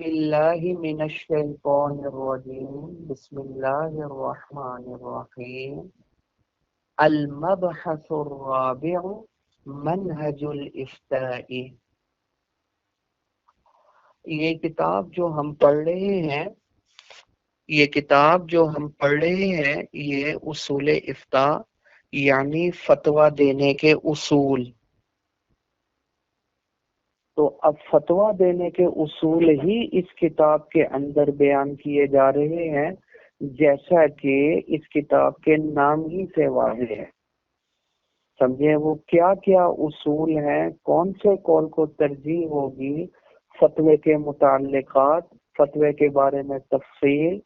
باللہ من الشیطان الرجیم بسم اللہ الرحمن الرحیم المبحث الرابع منہج الافتاء۔ یہ کتاب جو ہم پڑھ رہے ہیں یہ اصول افتاء یعنی فتویٰ دینے کے اصول۔ تو اب فتویٰ دینے کے اصول ہی اس کتاب کے اندر بیان کیے جا رہے ہیں، جیسا کہ اس کتاب کے نام ہی سے واضح ہے۔ سمجھیں وہ کیا کیا اصول ہیں، کون سے قول کو ترجیح ہوگی، فتوے کے متعلقات، فتوے کے بارے میں تفصیل،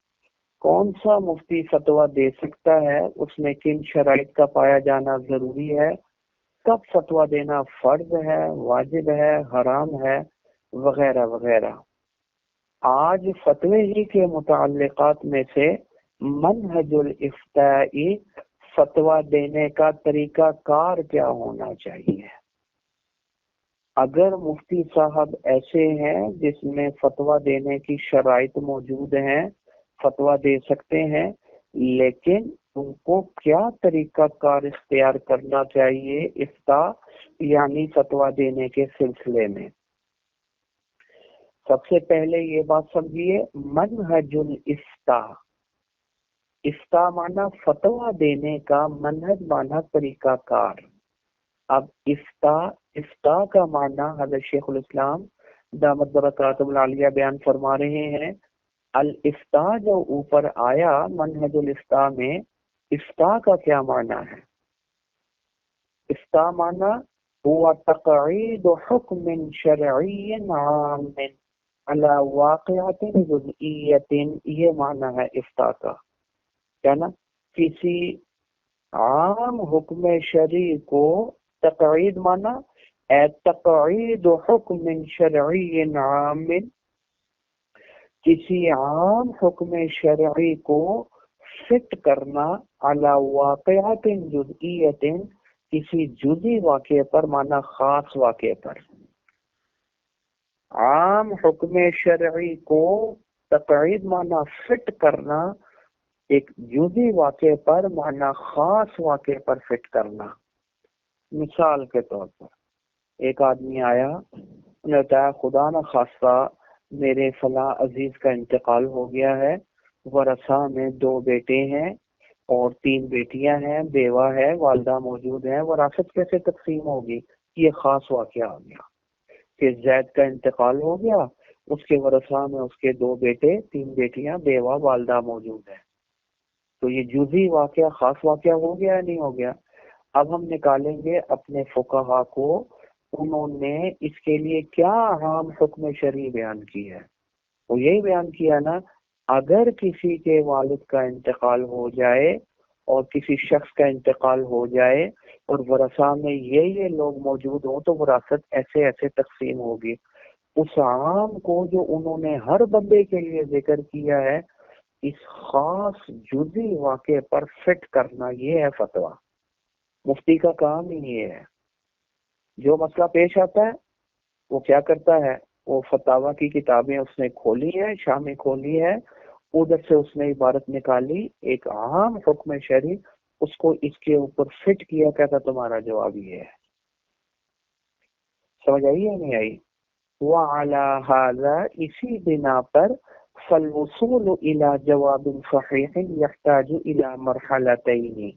کون سا مفتی فتویٰ دے سکتا ہے، اس میں کن شرائط کا پایا جانا ضروری ہے، کب فتویٰ دینا فرض ہے، واجب ہے، حرام ہے، وغیرہ وغیرہ۔ آج فتوے ہی کے متعلقات میں سے منہج الافتاء، فتویٰ دینے کا طریقہ کار کیا ہونا چاہیے۔ اگر مفتی صاحب ایسے ہیں جس میں فتویٰ دینے کی شرائط موجود ہیں، فتویٰ دے سکتے ہیں، لیکن ان کو کیا طریقہ کار اختیار کرنا چاہیے افتاء یعنی فتویٰ دینے کے سلسلے میں۔ سب سے پہلے یہ بات سمجھیے، منہج الافتاء، افتاء مانا فتویٰ دینے کا، منہج مانا طریقہ کار۔ اب افتاء کا معنی حضرت شیخ الاسلام دامت برکاتہ العالیہ بیان فرما رہے ہیں۔ الافتاء جو اوپر آیا منہج الافتاء میں، افتاء کا کیا معنی ہے؟ افتاء معنی ہوا تقعید حکم شرعی عام علی واقعۃ جزئیۃ، یہ معنی ہے افتاء کا، کیا نا، کسی عام حکم شرعی کو، تقعید معنی تقعید حکم شرعی عام، کسی عام حکم شرعی کو فٹ کرنا، علی واقعۃ جزئیۃ، کسی جزئی واقعے پر، معنی خاص واقعے پر۔ عام حکم شرعی کو تقعید معنی فٹ کرنا، ایک جزئی واقعے پر، معنی خاص واقعے پر فٹ کرنا۔ مثال کے طور پر ایک آدمی آیا، انہوں نے بتایا خدا نہ خواستہ میرے فلاں عزیز کا انتقال ہو گیا ہے، ورثہ میں 2 بیٹے ہیں اور 3 بیٹیاں ہیں، بیوہ ہے، والدہ موجود ہیں، وراثت کیسے تقسیم ہوگی؟ یہ خاص واقعہ آ گیا کہ زید کا انتقال ہو گیا، اس کے ورثہ میں اس کے 2 بیٹے، 3 بیٹیاں، بیوہ، والدہ موجود ہیں۔ تو یہ جزئی واقعہ خاص واقعہ ہو گیا یا نہیں ہو گیا؟ اب ہم نکالیں گے اپنے فقہا کو، انہوں نے اس کے لیے کیا عام حکم شرعی بیان کی ہے۔ وہ یہی بیان کیا نا، اگر کسی کے والد کا انتقال ہو جائے اور کسی شخص کا انتقال ہو جائے اور ورثہ میں یہ لوگ موجود ہوں تو وراثت ایسے ایسے تقسیم ہوگی۔ اس عام کو جو انہوں نے ہر بندے کے لیے ذکر کیا ہے، اس خاص جزئی واقعے پر فٹ کرنا، یہ ہے فتویٰ۔ مفتی کا کام ہی یہ ہے، جو مسئلہ پیش آتا ہے وہ کیا کرتا ہے، وہ فتاویٰ کی کتابیں اس نے کھولی ہیں، شامیں کھولی ہے، ادھر سے اس نے عبارت نکالی، ایک عام حکم شرعی، اس کو اس کے اوپر فٹ کیا، کہتا تمہارا جواب یہ ہے۔ سمجھ آئی یا نہیں آئی؟ وَعَلَى هَذَا، اسی بنا پر، فَالْوُصُولُ إِلَى جَوَابٍ صَحِيحٍ يَحْتَاجُ إِلَى مَرْحَلَتَيْنِ۔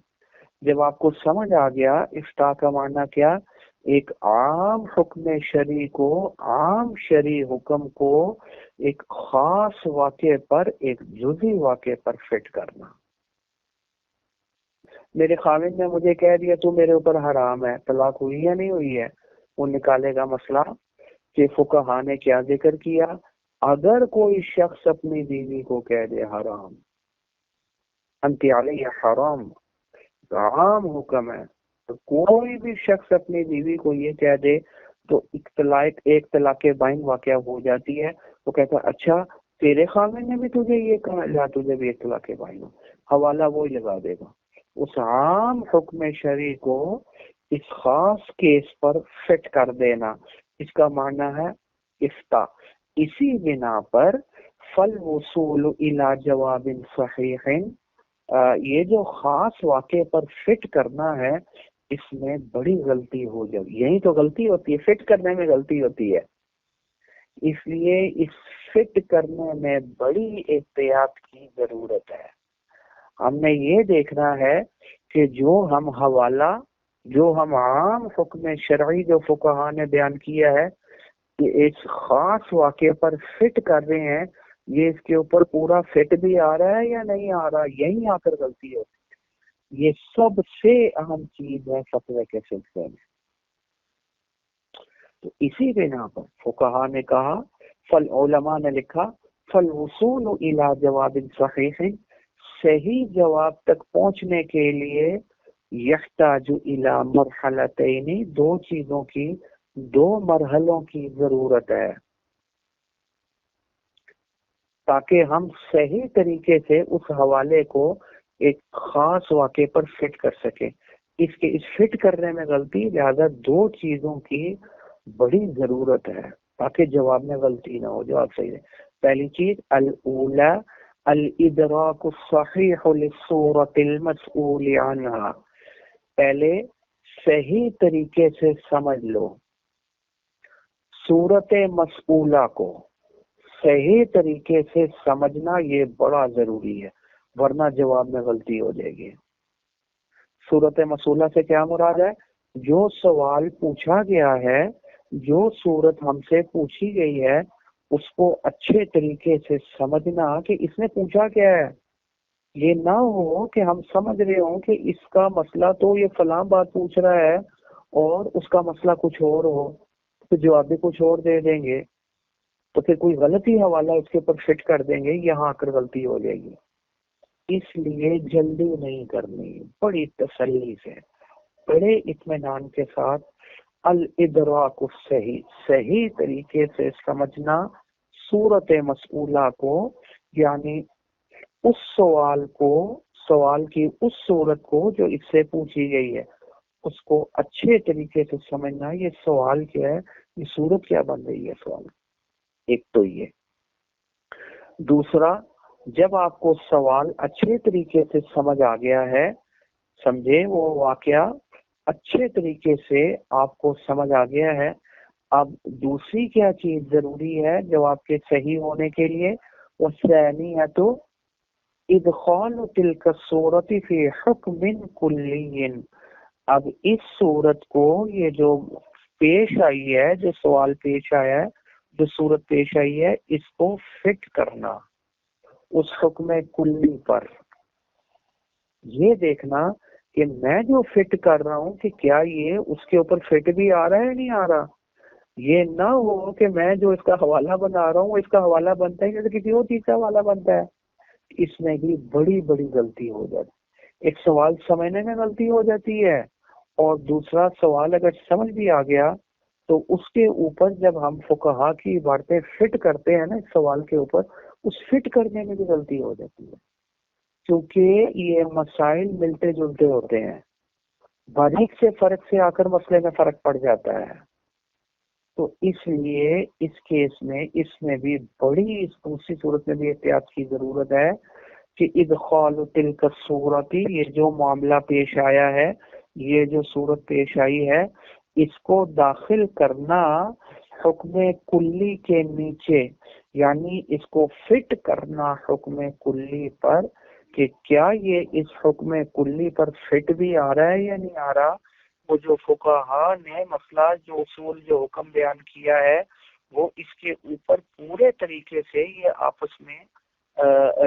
جب آپ کو سمجھ آ گیا افتاء کا معنی کیا، ایک عام حکم شرعی کو، عام شرعی حکم کو ایک خاص واقعے پر، ایک جزئی واقعے پر فٹ کرنا۔ میرے خاوند نے مجھے کہہ دیا تو میرے اوپر حرام ہے، طلاق ہوئی یا نہیں ہوئی ہے؟ وہ نکالے گا مسئلہ کہ فقہا نے کیا ذکر کیا۔ اگر کوئی شخص اپنی بیوی کو کہہ دے حرام، انت علیہ حرام، عام حکم ہے، تو کوئی بھی شخص اپنی بیوی کو یہ کہہ دے تو ایک طلاق بائن واقعہ ہو جاتی ہے۔ وہ کہتا ہے اچھا تیرے خاوند نے بھی تجھے یہ کہا، لا تجھے بھی ایک طلاق بائن ہو، حوالہ وہی لگا دے گا۔ اس عام حکم شرعی کو اس خاص کیس پر فٹ کر دینا، اس کا معنی ہے افتاء۔ اسی بنا پر فالوصول الی جواب صحیح، یہ جو خاص واقعے پر فٹ کرنا ہے اس میں بڑی غلطی ہو جائے، یہی تو غلطی ہوتی ہے، فٹ کرنے میں غلطی ہوتی ہے. اس لیے اس فٹ کرنے میں بڑی احتیاط کی ضرورت ہے. ہم نے یہ دیکھنا ہے کہ جو ہم حوالہ، جو ہم عام حکم شرعی جو فقہا نے بیان کیا ہے کہ ایک خاص واقعے پر فٹ کر رہے ہیں، یہ اس کے اوپر پورا فٹ بھی آ رہا ہے یا نہیں آ رہا، یہی آ کر غلطی ہوتی ہے. یہ سب سے اہم چیز ہے فتوی کے سلسلے میں. تو اسی بنا پر فقہا نے کہا، علماء نے لکھا فالوصول الی جواب صحیح، صحیح جواب تک پہنچنے کے لیے یحتاج الی مرحلتین، دو چیزوں کی، دو مرحلوں کی ضرورت ہے تاکہ ہم صحیح طریقے سے اس حوالے کو ایک خاص واقعے پر فٹ کر سکیں. اس فٹ کرنے میں غلطی، لہذا دو چیزوں کی بڑی ضرورت ہے تاکہ جواب میں غلطی نہ ہو، جواب صحیح ہے. پہلی چیز الاولی الادراک الصحیح للصورت المسئول عنہا، پہلے صحیح طریقے سے سمجھ لو صورت مسئولہ کو، صحیح طریقے سے سمجھنا یہ بڑا ضروری ہے ورنہ جواب میں غلطی ہو جائے گی. صورت مسئولہ سے کیا مراد ہے؟ جو سوال پوچھا گیا ہے، جو صورت ہم سے پوچھی گئی ہے اس کو اچھے طریقے سے سمجھنا کہ اس نے پوچھا کیا ہے. یہ نہ ہو کہ ہم سمجھ رہے ہوں کہ اس کا مسئلہ تو یہ فلاں بات پوچھ رہا ہے اور اس کا مسئلہ کچھ اور ہو تو جواب بھی کچھ اور دے دیں گے، تو پھر کوئی غلطی حوالہ اس کے اوپر فٹ کر دیں گے، یہاں آ کر غلطی ہو جائے گی. اس لیے جلدی نہیں کرنی، بڑی تسلی سے، بڑے اطمینان کے ساتھ الادراک الصحیح، صحیح طریقے سے سمجھنا صورت مسئولہ کو، یعنی اس سوال کو، سوال کی اس صورت کو جو اس سے پوچھی گئی ہے اس کو اچھے طریقے سے سمجھنا. یہ سوال کیا ہے، یہ صورت کیا بن رہی ہے سوال. ایک تو یہ. دوسرا، جب آپ کو سوال اچھے طریقے سے سمجھ آ گیا ہے، سمجھے وہ واقعہ اچھے طریقے سے آپ کو سمجھ آ گیا ہے، اب دوسری کیا چیز ضروری ہے جواب کے صحیح ہونے کے لیے؟ وہ ثانی ہے تو ادخال تلک الصورت فی حکم کلی. اب اس صورت کو، یہ جو پیش آئی ہے، جو سوال پیش آیا ہے، جو صورت پیش آئی ہے، اس کو فٹ کرنا اس حکم کلی پر. یہ دیکھنا کہ میں جو فٹ کر رہا ہوں کہ کیا یہ اس کے اوپر فٹ بھی آ رہا ہے نہیں آ رہا. یہ نہ ہو کہ میں جو اس کا حوالہ بنا رہا ہوں اس کا حوالہ بنتا ہے جیسے کسی اور چیز کا حوالہ بنتا ہے. اس میں بھی بڑی بڑی غلطی ہو جاتی. ایک سوال سمجھنے میں غلطی ہو جاتی ہے اور دوسرا سوال اگر سمجھ بھی آ گیا تو اس کے اوپر جب ہم فقہا کی عبارتیں فٹ کرتے ہیں نا اس سوال کے اوپر، اس فٹ کرنے میں بھی غلطی ہو جاتی ہے کیونکہ یہ مسائل ملتے جلتے ہوتے ہیں، باریک سے فرق سے آ کر مسئلے میں فرق پڑ جاتا ہے. تو اس لیے اس کیس میں، اس میں بھی بڑی، اس دوسری صورت میں بھی احتیاط کی ضرورت ہے کہ ادخال تلک صورتی، یہ جو معاملہ پیش آیا ہے، یہ جو صورت پیش آئی ہے، اس کو داخل کرنا حکم کلی کے نیچے، یعنی اس کو فٹ کرنا حکم کلی پر کہ کیا یہ اس حکم کلی پر فٹ بھی آ رہا ہے یا نہیں آ رہا. وہ جو فقہا نے مسئلہ، جو اصول، جو حکم بیان کیا ہے، وہ اس کے اوپر پورے طریقے سے یہ آپس میں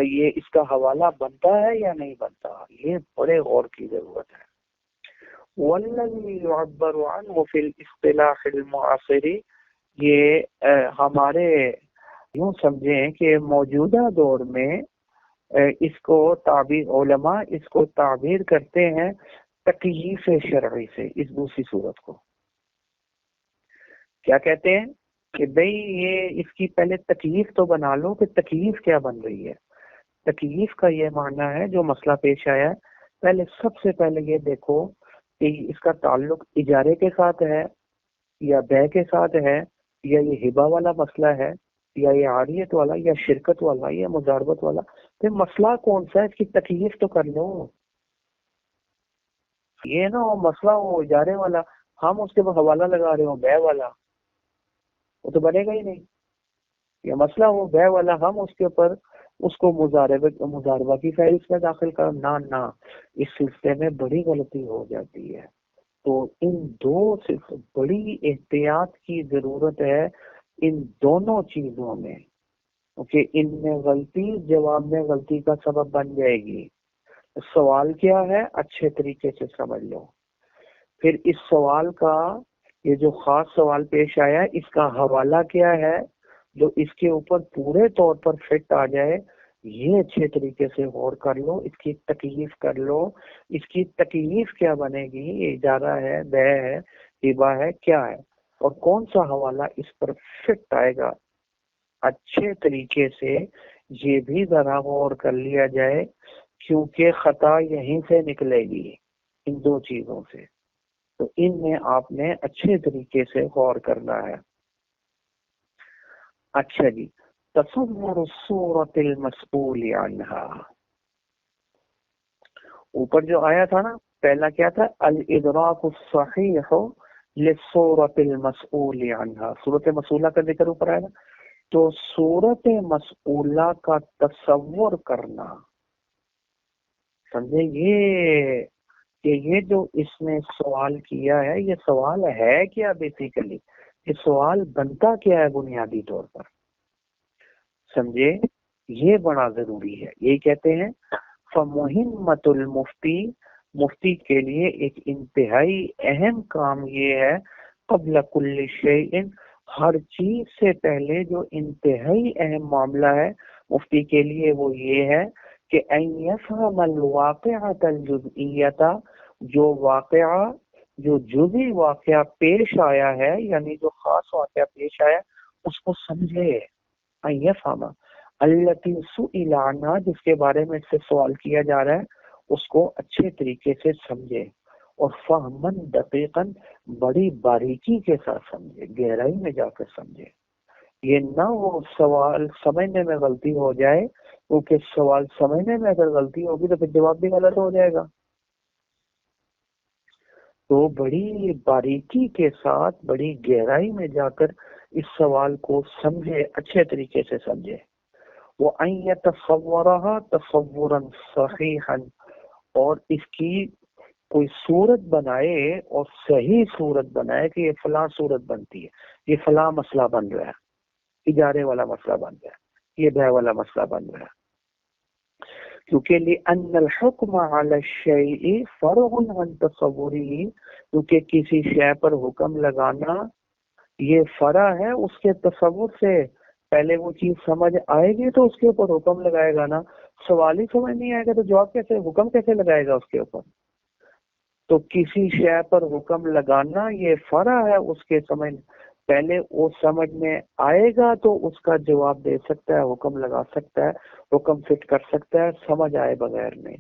یہ اس کا حوالہ بنتا ہے یا نہیں بنتا. یہ بڑے غور کی ضرورت ہے. والذی یعبر عنہ فی الاصطلاح المعاصر، یہ ہمارے یوں سمجھیں کہ موجودہ دور میں اس کو تعبیر، علماء اس کو تعبیر کرتے ہیں تکییف شرعی سے. اس دوسری صورت کو کیا کہتے ہیں کہ بھئی یہ اس کی پہلے تکییف تو بنا لو کہ تکییف کیا بن رہی ہے. تکییف کا یہ معنی ہے جو مسئلہ پیش آیا ہے، پہلے سب سے پہلے یہ دیکھو کہ اس کا تعلق اجارے کے ساتھ ہے یا بے کے ساتھ ہے یا یہ ہبہ والا مسئلہ ہے. یا یہ عاریت والا یا شرکت والا یا مزاربت والا، پھر مسئلہ کون سا ہے؟ اس کی تکلیف تو کر لو. یہ نہ ہو مسئلہ ہو اجارے والا، ہم اس کے اوپر حوالہ لگا رہے ہو بیع والا، وہ تو بنے گا ہی نہیں. یہ مسئلہ ہو بیع والا، ہم اس کے اوپر اس کو مزاربہ کی فہرست میں داخل کر، نہ اس سلسلے میں بڑی غلطی ہو جاتی ہے. تو ان دو صرف بڑی احتیاط کی ضرورت ہے ان دونوں چیزوں میں، کیونکہ ان میں غلطی جواب میں غلطی کا سبب بن جائے گی. سوال کیا ہے اچھے طریقے سے سمجھ لو، پھر اس سوال کا یہ جو خاص سوال پیش آیا اس کا حوالہ کیا ہے جو اس کے اوپر پورے طور پر فٹ آ جائے، یہ اچھے طریقے سے غور کر لو، اس کی تکلیف کر لو. اس کی تکلیف کیا بنے گی، یہ اجارہ ہے، بیع ہے، ہبہ ہے، کیا ہے، اور کون سا حوالہ اس پر فٹ آئے گا. اچھے طریقے سے یہ بھی ذرا غور کر لیا جائے، کیونکہ خطا یہیں سے نکلے گی ان دو چیزوں سے. تو ان میں آپ نے اچھے طریقے سے غور کرنا ہے. اچھا جی، تصور الصورت المسئول عنہا، اوپر جو آیا تھا نا پہلا کیا تھا، الادراک الصحیح للصورت المسئول عنہا، صورت مسئولہ کا ذکر اوپر آیا نا. تو صورت مسئولہ کا تصور کرنا، سمجھے یہ کہ یہ جو اس نے سوال کیا ہے یہ سوال ہے کیا، بیسیکلی یہ سوال بنتا کیا ہے بنیادی طور پر، سمجھے، یہ بڑا ضروری ہے. یہی کہتے ہیں فمہمت المفتی، مفتی کے لیے ایک انتہائی اہم کام یہ ہے، قبل کل شیء، ہر چیز سے پہلے جو انتہائی اہم معاملہ ہے مفتی کے لیے وہ یہ ہے کہ ان یفہم الواقعۃ الجزئیۃ، جو واقعہ جو جزئی واقعہ پیش آیا ہے، یعنی جو خاص واقعہ پیش آیا اس کو سمجھے. ان یفہم التی سئل عنہا، جس کے بارے میں اس سے سوال کیا جا رہا ہے اس کو اچھے طریقے سے سمجھے، اور فہمن دقیقاً، بڑی باریکی کے ساتھ سمجھے، گہرائی میں جا کر سمجھے. یہ نہ وہ سوال سمجھنے میں غلطی ہو جائے، کیونکہ سوال سمجھنے میں اگر غلطی ہوگی تو پھر جواب بھی غلط ہو جائے گا. تو بڑی باریکی کے ساتھ بڑی گہرائی میں جا کر اس سوال کو سمجھے، اچھے طریقے سے سمجھے. وَأَن يَتَصَوَّرَهَا تَصَوُّرًا صَحِيحًا، اور اس کی کوئی صورت بنائے اور صحیح صورت بنائے کہ یہ فلاں صورت بنتی ہے، یہ فلاں مسئلہ بن رہا ہے، اجارے والا مسئلہ بن رہا ہے، یہ بیع والا مسئلہ بن رہا ہے. کیونکہ لِأَنَّ الْحُكْمَ عَلَى الشَّيْءِ فَرْعٌ عَنْ تَصَوُّرِهِ، کیونکہ کسی شے پر حکم لگانا یہ فرع ہے اس کے تصور سے. پہلے وہ چیز سمجھ آئے گی تو اس کے اوپر حکم لگائے گا نا، سوال ہی سمجھ نہیں آئے گا تو جواب کیسے، حکم کیسے لگائے گا اس کے اوپر. تو کسی شے پر حکم لگانا یہ فرع ہے اس کے سمجھ، پہلے وہ سمجھ میں آئے گا تو اس کا جواب دے سکتا ہے، حکم لگا سکتا ہے، حکم فٹ کر سکتا ہے سمجھ آئے بغیر میں.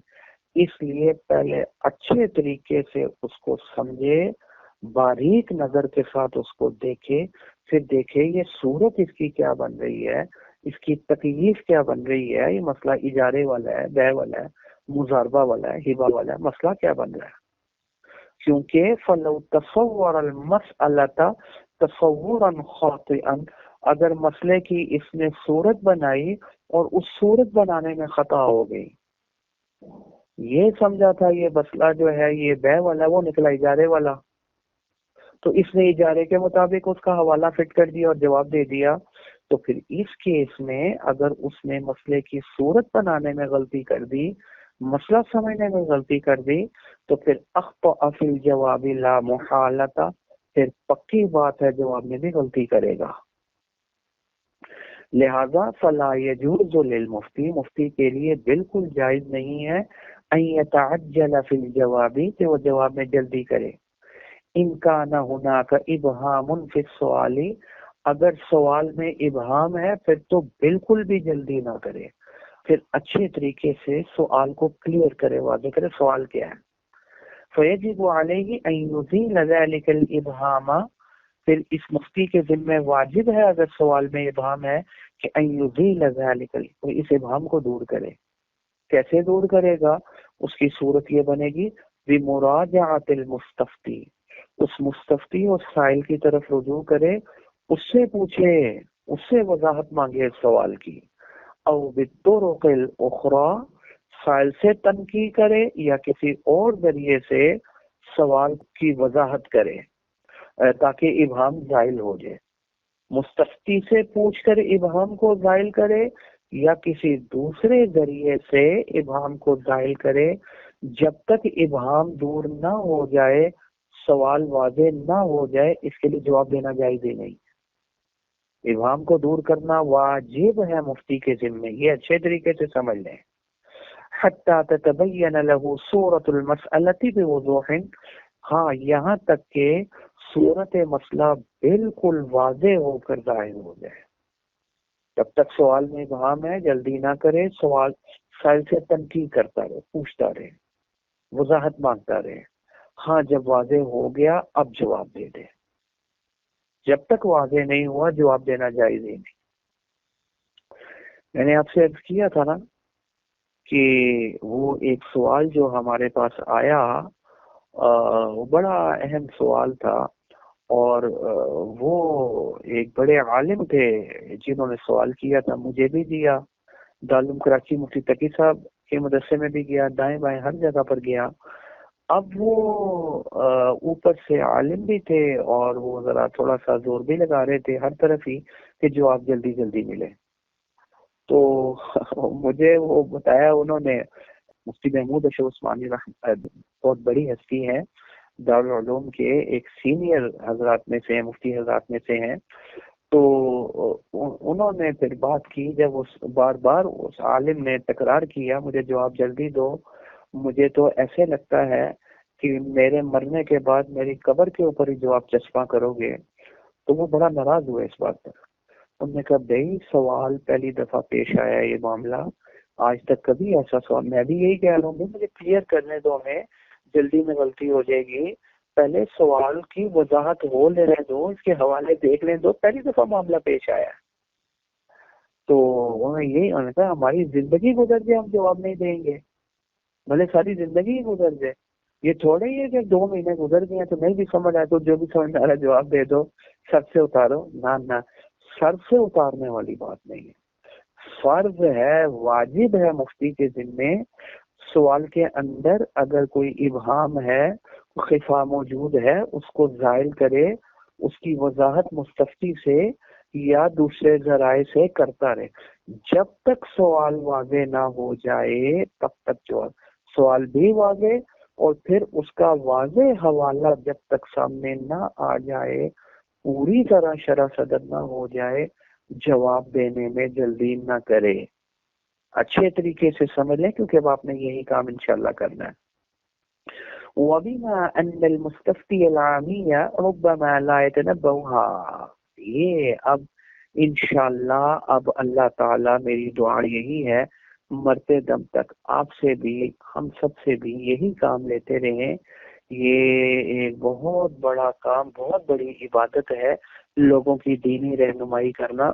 اس لیے پہلے اچھے طریقے سے اس کو سمجھے، باریک نظر کے ساتھ اس کو دیکھے، پھر دیکھے یہ صورت اس کی کیا بن رہی ہے، اس کی تکلیف کیا بن رہی ہے، یہ مسئلہ اجارے والا ہے، بیع والا ہے، مزاربہ والا ہے، ہبہ والا ہے، مسئلہ کیا بن رہا ہے. کیونکہ فلو تصور المسئلہ تصورا خاطئا، اگر مسئلے کی اس نے صورت بنائی اور اس صورت بنانے میں خطا ہو گئی، یہ سمجھا تھا یہ مسئلہ جو ہے یہ بیع والا، وہ نکلا اجارے والا، تو اس نے اجارے کے مطابق اس کا حوالہ فٹ کر دیا اور جواب دے دیا. تو پھر اس کیس میں اگر اس نے مسئلے کی صورت بنانے میں غلطی کر دی، مسئلہ سمجھنے میں غلطی کر دی، تو پھر اخطأ فی الجواب لا محالۃ، پھر پکی بات ہے جواب میں بھی غلطی کرے گا. لہذا فلا یجوز للمفتی، مفتی کے لیے بالکل جائز نہیں ہے ان یتعجل فی الجواب، کہ وہ جواب میں جلدی کرے. ان کان ہناک ابہام فی السؤال، اگر سوال میں ابہام ہے پھر تو بالکل بھی جلدی نہ کرے، پھر اچھے طریقے سے سوال کو کلیئر کرے، واضح کرے سوال کیا ہے. فیجب علیہ ان یزیل ذلک الابہام، پھر اس مفتی کے ذمہ واجب ہے اگر سوال میں ابہام ہے کہ ان یزیل ذلک، وہ اس ابہام کو دور کرے. کیسے دور کرے گا؟ اس کی صورت یہ بنے گی بمراجعۃ المستفتی، اس مستفتی اور سائل کی طرف رجوع کرے، اس سے پوچھے، اس سے وضاحت مانگے اس سوال کی. او بالطرق الاخری، سائل سے تنقید کرے یا کسی اور ذریعے سے سوال کی وضاحت کرے تاکہ ابہام زائل ہو جائے. مستفتی سے پوچھ کر ابہام کو زائل کرے یا کسی دوسرے ذریعے سے ابہام کو زائل کرے. جب تک ابہام دور نہ ہو جائے، سوال واضح نہ ہو جائے، اس کے لیے جواب دینا جائز ہی نہیں. ابہام کو دور کرنا واجب ہے مفتی کے ذمہ، یہ اچھے طریقے سے سمجھ لیں. حتی تتبین له صورت المسئلہ بوضوح، ہاں یہاں تک کہ صورت مسئلہ بالکل واضح ہو کر ظاہر ہو جائے. جب تک سوال میں ابہام ہے جلدی نہ کرے، سوال سائل سے تنقید کرتا رہے، پوچھتا رہے، وضاحت مانگتا رہے. ہاں جب واضح ہو گیا اب جواب دے دے. جب تک واضح نہیں ہوا جواب دینا جائز ہی نہیں. میں نے آپ سے عرض کیا تھا نا کہ وہ ایک سوال جو ہمارے پاس آیا وہ بڑا اہم سوال تھا، اور وہ ایک بڑے عالم تھے جنہوں نے سوال کیا تھا، مجھے بھی دیا. دارالعلوم کراچی مفتی تقی صاحب کے مدرسے میں بھی گیا، دائیں بائیں ہر جگہ پر گیا. اب وہ اوپر سے عالم بھی تھے اور وہ ذرا تھوڑا سا زور بھی لگا رہے تھے ہر طرف ہی کہ جواب جلدی جلدی ملے. تو مجھے وہ بتایا انہوں نے، مفتی محمود اشرف عثمانی بہت بڑی ہستی ہیں دارالعلوم کے، ایک سینئر حضرات میں سے ہیں، مفتی حضرات میں سے ہیں. تو انہوں نے پھر بات کی، جب اس بار بار اس عالم نے تکرار کیا مجھے جواب جلدی دو، مجھے تو ایسے لگتا ہے کہ میرے مرنے کے بعد میری قبر کے اوپر ہی جواب چسپاں کرو گے. تو وہ بڑا ناراض ہوئے اس بات پر. انہوں نے کہا بھائی سوال پہلی دفعہ پیش آیا یہ معاملہ، آج تک کبھی ایسا سوال، میں بھی یہی کہہ رہا ہوں مجھے کلیئر کرنے دو، ہمیں جلدی میں غلطی ہو جائے گی، پہلے سوال کی وضاحت ہو لینے دو، اس کے حوالے دیکھ لیں دو، پہلی دفعہ معاملہ پیش آیا. تو انہوں نے کہا ہماری زندگی گزر جائے ہم جواب نہیں دیں گے، بھلے ساری زندگی ہی گزر جائے. یہ تھوڑے ہی ہے کہ 2 مہینے گزر گئے تو نہیں بھی سمجھ آئے تو جو بھی سمجھ آ رہا ہے جواب دے دو، سر سے اتارو. نہ سر سے اتارنے والی بات نہیں ہے. فرض ہے، واجب ہے مفتی کے ذمے سوال کے اندر اگر کوئی ابہام ہے، خفا موجود ہے، اس کو زائل کرے، اس کی وضاحت مستفتی سے یا دوسرے ذرائع سے کرتا رہے. جب تک سوال واضح نہ ہو جائے تب تک جواب. سوال بھی واضح اور پھر اس کا واضح حوالہ جب تک سامنے نہ آ جائے، پوری طرح شرح صدر نہ ہو جائے، جواب دینے میں جلدی نہ کرے. اچھے طریقے سے سمجھ لیں کیونکہ اب آپ نے یہی کام انشاءاللہ کرنا ہے. وَبِمَا أَنَّ الْمُسْتَفْتِيَ الْعَامِيَّ رُبَّمَا لَا يَتَنَبَّهُ. یہ اب انشاءاللہ اب اللہ تعالیٰ، میری دعا یہی ہے مرتے دم تک آپ سے بھی ہم سب سے بھی یہی کام لیتے رہیں. یہ ایک بہت بڑا کام، بہت بڑی عبادت ہے لوگوں کی دینی رہنمائی کرنا،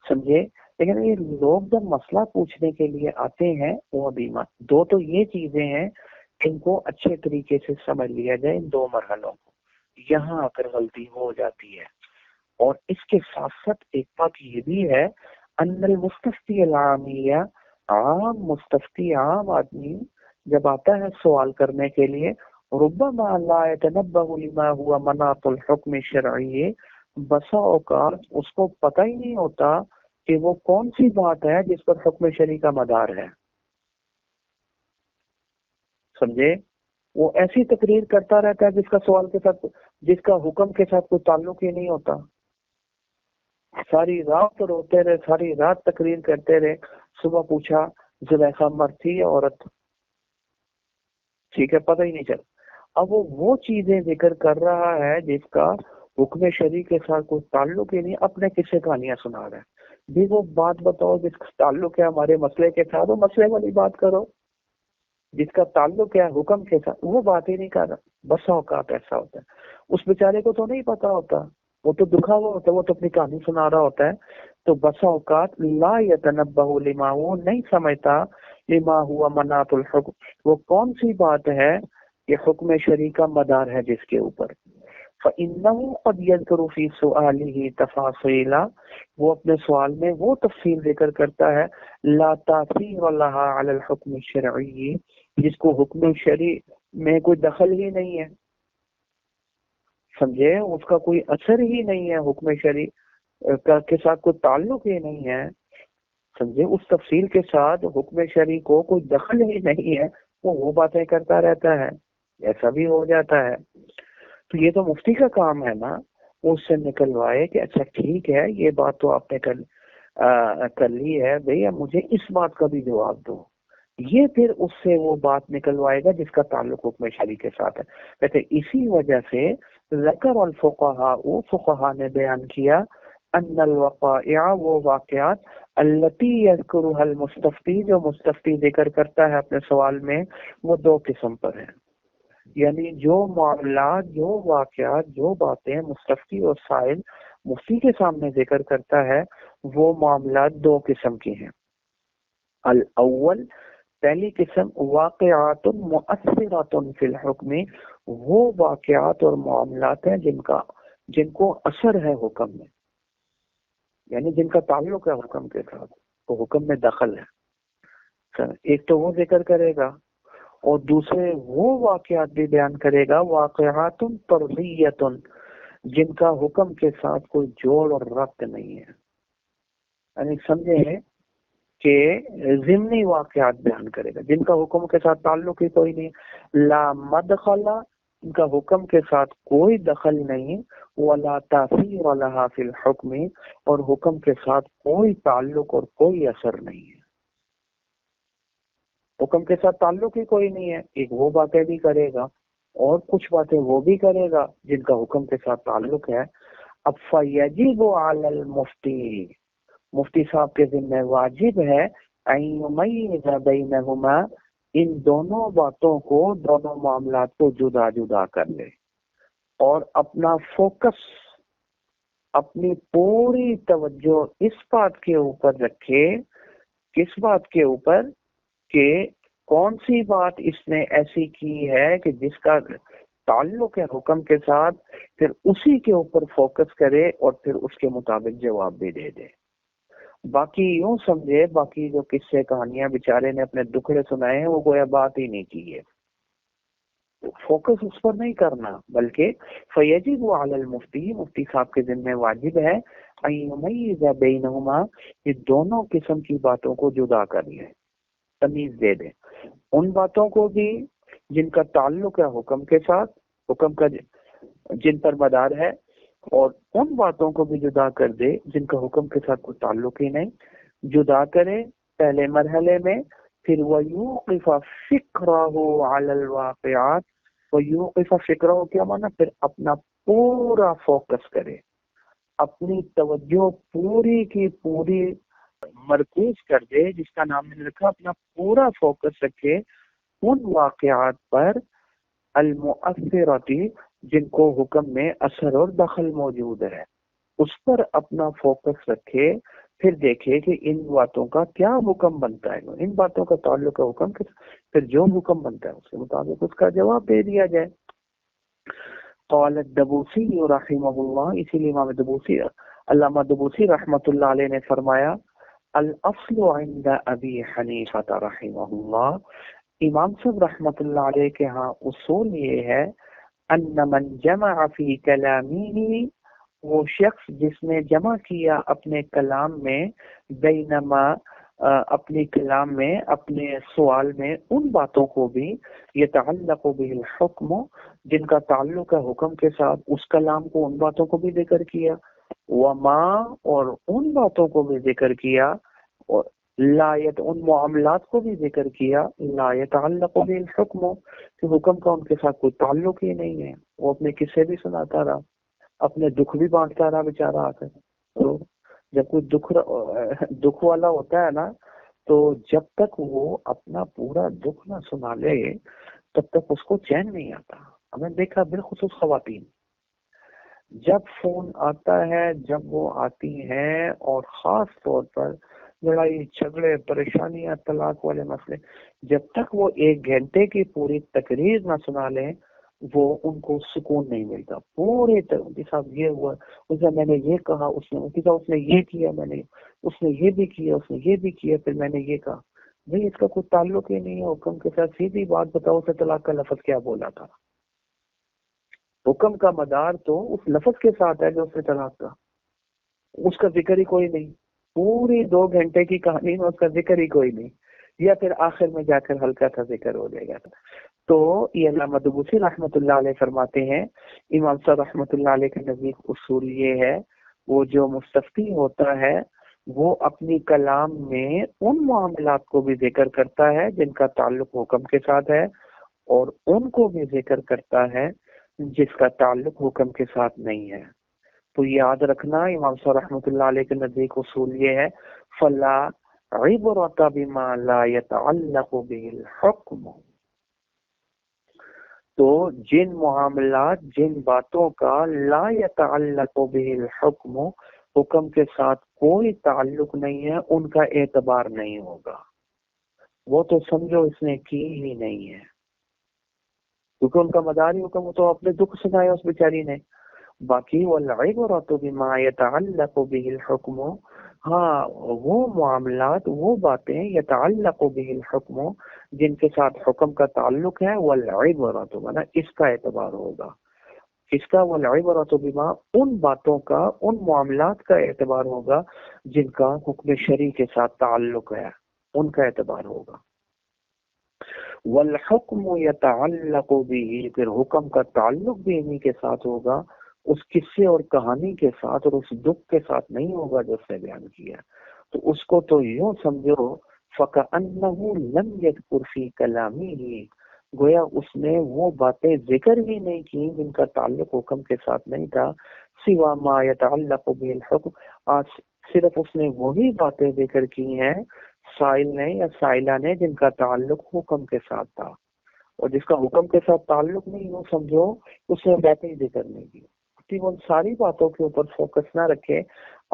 سمجھے. لیکن یہ لوگ جب مسئلہ پوچھنے کے لیے آتے ہیں وہ بھی دو تو یہ چیزیں ہیں ان کو اچھے طریقے سے سمجھ لیا جائے، ان 2 مرحلوں کو. یہاں آ کر غلطی ہو جاتی ہے. اور اس کے ساتھ ساتھ ایک بات یہ بھی ہے، ان المستفتی العامیہ، عام مستفتی، عام آدمی جب آتا ہے سوال کرنے کے لیے، ربما لا يتنبہ لما ہوا مناط الحکم الشرعی، بسا اوقات اس کو پتہ ہی نہیں ہوتا کہ وہ کون سی بات ہے جس پر حکم شرعی کا مدار ہے. سمجھے؟ وہ ایسی تقریر کرتا رہتا ہے جس کا سوال کے ساتھ، جس کا حکم کے ساتھ کوئی تعلق ہی نہیں ہوتا. ساری رات روتے رہے، ساری رات تقریر کرتے رہے، صبح پوچھا زلیخا مرد تھی یا عورت، ٹھیک ہے، پتہ ہی نہیں چلا. اب وہ چیزیں ذکر کر رہا ہے جس کا حکم شرعی کے ساتھ کوئی تعلق ہی نہیں، اپنے قصے کہانیاں سنا رہا ہے. بھی وہ بات بتاؤ جس کا تعلق ہے ہمارے مسئلے کے ساتھ، وہ مسئلے والی بات کرو. جس کا تعلق ہے حکم کے ساتھ وہ بات ہی نہیں کر رہا. بسا اوقات ایسا ہوتا ہے، اس بیچارے کو تو نہیں پتا ہوتا وہ تو دکھا ہوا ہوتا ہے، وہ تو اپنی کہانی سنا رہا ہوتا ہے. تو بسا اوقات لا یتنبہ لما، وہ نہیں سمجھتا لما ہوا مناط الحکم، وہ کون سی بات ہے یہ حکم شرعی کا مدار ہے جس کے اوپر. فإنه قد يذكر في سؤاله تفاصيل، وہ اپنے سوال میں وہ تفصیل ذکر کرتا ہے لا تاثیر لها على الحكم الشرعی، جس کو حکم شرعی میں کوئی دخل ہی نہیں ہے، سمجھے، اس کا کوئی اثر ہی نہیں ہے، حکم شرعی کے ساتھ کوئی تعلق ہی نہیں ہے، سمجھے، اس تفصیل کے ساتھ حکم شرعی کو کوئی دخل ہی نہیں ہے، وہ باتیں کرتا رہتا ہے، ایسا بھی ہو جاتا ہے. تو یہ تو مفتی کا کام ہے نا، وہ اس سے نکلوائے کہ اچھا ٹھیک ہے یہ بات تو آپ نے کر لی ہے بھئی، اب مجھے اس بات کا بھی جواب دو. یہ پھر اس سے وہ بات نکلوائے گا جس کا تعلق حکم شرعی کے ساتھ ہے. کہتے اسی وجہ سے ذکر الفقہاء، فقہا نے بیان کیا ان الوقائع، وہ واقعات التی یذکرها المستفتی، جو مستفتی ذکر کرتا ہے اپنے سوال میں، وہ دو قسم پر ہیں. یعنی جو معاملات، جو واقعات، جو باتیں مستفتی اور سائل مفتی کے سامنے ذکر کرتا ہے، وہ معاملات دو قسم کی ہیں. الاول، پہلی قسم واقعات مؤثرات فی الحکم، وہ واقعات اور معاملات ہیں جن کو اثر ہے حکم میں، یعنی جن کا تعلق ہے حکم کے ساتھ، تو حکم میں دخل ہے. ایک تو وہ ذکر کرے گا، اور دوسرے وہ واقعات بھی بیان کرے گا واقعات طردیۃ، جن کا حکم کے ساتھ کوئی جوڑ اور ربط نہیں ہے. یعنی سمجھیں کہ ضمنی واقعات بیان کرے گا جن کا حکم کے ساتھ تعلق ہی کوئی نہیں، لا مدخل، ان کا حکم کے ساتھ کوئی دخل نہیں، ولا تاثیر لها فی الحکم، اور حکم کے ساتھ کوئی تعلق اور کوئی اثر نہیں ہے، حکم کے ساتھ تعلق ہی کوئی نہیں ہے. ایک وہ باتیں بھی کرے گا اور کچھ باتیں وہ بھی کرے گا جن کا حکم کے ساتھ تعلق ہے. اب فیجب علی المفتی، مفتی صاحب کے ذمہ واجب ہے ان یمیز بینہما، ان دونوں باتوں کو، دونوں معاملات کو جدا جدا کر لے، اور اپنا فوکس، اپنی پوری توجہ اس بات کے اوپر رکھے، کس بات کے اوپر، کہ کون سی بات اس نے ایسی کی ہے کہ جس کا تعلق ہے حکم کے ساتھ، پھر اسی کے اوپر فوکس کرے اور پھر اس کے مطابق جواب بھی دے دے. باقی یوں سمجھے، باقی جو قصے کہانیاں بیچارے نے اپنے دکھڑے سنائے ہیں وہ کوئی بات ہی نہیں کی ہے، فوکس اس پر نہیں کرنا، بلکہ فیجب علی المفتی، مفتی صاحب کے ذمہ واجب ہے ان یمیز بینہما، یہ دونوں قسم کی باتوں کو جدا کر لے، تمیز دے دے. ان باتوں کو بھی جن کا تعلق ہے حکم کے ساتھ، حکم کا جن پر مدار ہے، اور ان باتوں کو بھی جدا کر دے جن کا حکم کے ساتھ کوئی تعلق ہی نہیں. جدا کرے پہلے مرحلے میں، پھر وَيُوقِفَ فِكْرَهُ عَلَى الْوَاقِعَاتِ، وَيُوقِفَ فِكْرَهُ کیا معنی، پھر اپنا پورا فوکس کرے، اپنی توجہ پوری کی پوری مرکوز کر دے، جس کا نام میں نے رکھا اپنا پورا فوکس رکھے ان واقعات پر المؤثرتی، جن کو حکم میں اثر اور دخل موجود ہے، اس پر اپنا فوکس رکھے. پھر دیکھے کہ ان باتوں کا کیا حکم بنتا ہے، ان باتوں کا تعلق ہے حکم کے، پھر جو حکم بنتا ہے اس کے مطابق اس کا جواب دے دیا جائے. قال الدبوسی رحمہ اللہ، اسی لیے امام دبوسی، علامہ دبوسی رحمۃ اللہ علیہ نے فرمایا الاصل عند ابی حنیفہ رحمہ اللہ، امام صاحب رحمۃ اللہ علیہ کے ہاں اصول یہ ہے ان من جمع فی کلامہ، وہ شخص جس نے جمع کیا اپنے کلام میں، بینما، اپنی کلام میں، اپنے سوال میں، ان باتوں کو بھی یتعلق به الحکم، جن کا تعلق ہے حکم کے ساتھ، اس کلام کو، ان باتوں کو بھی ذکر کیا، وما، اور ان باتوں کو بھی ذکر کیا، اور لایت، ان معاملات کو بھی ذکر کیا، لا یتعلق به الحکم، کہ حکم کا ان کے ساتھ کوئی تعلق ہی نہیں ہے. وہ اپنے قصے بھی سناتا رہا، اپنے دکھ بھی بانٹتا رہا بیچارہ آ کر. تو جب کوئی دکھ والا ہوتا ہے نا، تو جب تک وہ اپنا پورا دکھ نہ سنا لے تب تک اس کو چین نہیں آتا. ہمیں دیکھا بالخصوص خواتین، جب فون آتا ہے، جب وہ آتی ہیں، اور خاص طور پر لڑائی جھگڑے پریشانیاں طلاق والے مسئلے، جب تک وہ 1 گھنٹے کی پوری تقریر نہ سنا لیں وہ ان کو سکون نہیں ملتا. پورے صاحب یہ ہوا، اسے میں نے یہ کہا، اس نے یہ کیا، اس نے یہ بھی کیا، اس نے یہ بھی کیا، پھر میں نے یہ کہا. بھئی اس کا کوئی تعلق ہی نہیں ہے حکم کے ساتھ. سیدھی بات بتاؤ، اسے طلاق کا لفظ کیا بولا تھا؟ حکم کا مدار تو اس لفظ کے ساتھ ہے جو اس نے طلاق کا، اس کا ذکر ہی کوئی نہیں. پوری 2 گھنٹے کی کہانی میں اس کا ذکر ہی کوئی نہیں، یا پھر آخر میں جا کر ہلکا سا ذکر ہو جائے گا. تو یہ علامہ دبوسی رحمۃ اللہ علیہ فرماتے ہیں، امام صاحب رحمۃ اللہ علیہ کے نزدیک اصول یہ ہے، وہ جو مستفتی ہوتا ہے وہ اپنی کلام میں ان معاملات کو بھی ذکر کرتا ہے جن کا تعلق حکم کے ساتھ ہے، اور ان کو بھی ذکر کرتا ہے جس کا تعلق حکم کے ساتھ نہیں ہے. تو یاد رکھنا امام صاحب رحمۃ اللہ علیہ کے نزدیک اصول یہ ہے، فلا عبرۃ بما لا يتعلق به الحکم. تو جن معاملات، جن باتوں کا لا يتعلق به الحکم، حکم کے ساتھ کوئی تعلق نہیں ہے، ان کا اعتبار نہیں ہوگا. وہ تو سمجھو اس نے کی ہی نہیں ہے، کیونکہ ان کا مداری حکم تو اپنے دکھ سنایا اس بیچاری نے. باقی والعبرۃ بما يتعلق به الحکم، ہاں وہ معاملات، وہ باتیں یتعلق به الحکم جن کے ساتھ حکم کا تعلق ہے، والعبرۃ مانا اس کا اعتبار ہوگا. اس کا والعبرۃ بما، ان باتوں کا، ان معاملات کا اعتبار ہوگا جن کا حکم شرعی کے ساتھ تعلق ہے، ان کا اعتبار ہوگا. والحکم یتعلق به، پھر حکم کا تعلق بھی انہی کے ساتھ ہوگا، اس قصے اور کہانی کے ساتھ اور اس دکھ کے ساتھ نہیں ہوگا جو اس نے بیان کیا. تو اس کو تو یوں سمجھو فَكَأَنَّهُ لَمْ يَذْكُرْ فِي كَلَامِهِ، گویا اس نے وہ باتیں ذکر ہی نہیں کی جن کا تعلق حکم کے ساتھ نہیں تھا. سوا ما يتعلق بالحکم، آج صرف اس نے وہی باتیں ذکر کی ہیں سائل نے یا سائلہ نے جن کا تعلق حکم کے ساتھ تھا، اور جس کا حکم کے ساتھ تعلق نہیں، وہ سمجھو اس نے باتیں ذکر نہیں کی. ان ساری باتوں کے اوپر فوکس نہ رکھے،